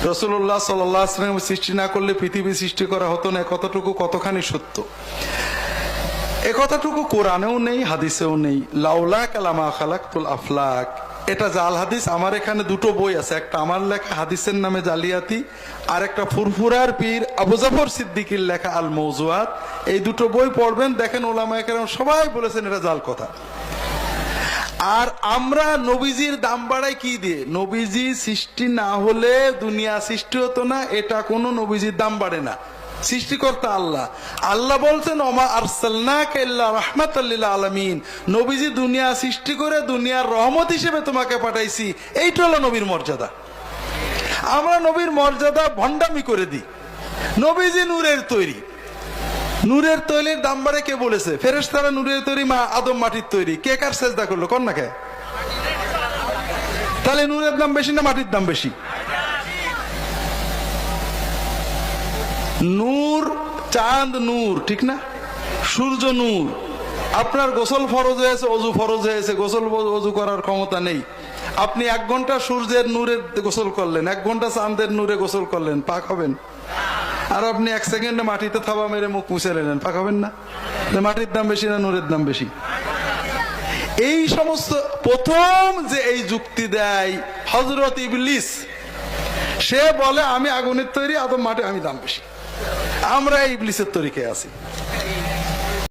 রাসূলুল্লাহ সাল্লাল্লাহু আলাইহি ওয়াসাল্লাম সৃষ্টি না করলে পৃথিবী সৃষ্টি করা হতো না, কতটুকু কতখানি সত্য। এ কথাটুকু কোরআনেও নেই, হাদিসেও নেই। লাউলা কালামা খালাকতুল আফলাক, এটা জাল হাদিস। আমার এখানে দুটো বই আছে, একটা আমার লেখা হাদিসের নামে জালিয়াতি, আর একটা ফুরফুরার পীর আবু জাফর সিদ্দিকীর লেখা আল মওজুআত। এই দুটো বই পড়বেন, দেখেন ওলামায়ে কেরাম সবাই বলেছেন এটা জাল কথা। আর আমরা নবীজির দাম বাড়াই কি দিয়ে? নবীজি সৃষ্টি না হলে দুনিয়া সৃষ্টি হতো না, এটা কোনো নবীজির দাম বাড়ে না। সৃষ্টিকর্তা আল্লাহ। আল্লাহ বলছেন ওমা আরসালনাকা ইল্লা রাহমাতাল লিল আলামিন, নবীজি দুনিয়া সৃষ্টি করে দুনিয়ার রহমত হিসেবে তোমাকে পাঠাইছি। এইটা হলো নবীর মর্যাদা। আমরা নবীর মর্যাদা ভণ্ডামি করে দিই। নবীজি নূরের তৈরি, নূরের তৈরির দাম বাড়ে কে বলেছে? ফেরেশতারা নূরের তৈরি, মা আদম মাটির তৈরি। কে কার সেজদা করলো? কর না কে? তাহলে নূরের দাম বেশি না মাটির দাম বেশি? নূর, চাঁদ নূর, ঠিক না? সূর্য নূর। আপনার গোসল ফরজ হয়েছে, অজু ফরজ হয়েছে, গোসল অজু করার ক্ষমতা নেই। আপনি 1 ঘন্টা সূর্যের নূরে গোসল করলেন, 1 ঘন্টা চাঁদের নূরে গোসল করলেন, পাক হবেন? আর আপনি 1 সেকেন্ডে মাটিতে থাবা মেরে মুখ মুছে নিলেন, পাক হবেন না? মাটির দাম বেশি না নূরের দাম বেশি? এই সমস্ত প্রথম যে এই যুক্তি দেয় হযরত ইবলিস, সে বলে আমি আগুনের তৈরি, আদম মাটি, আমি দাম বেশি। আমরা ইবলিসের তরিকায় আছি।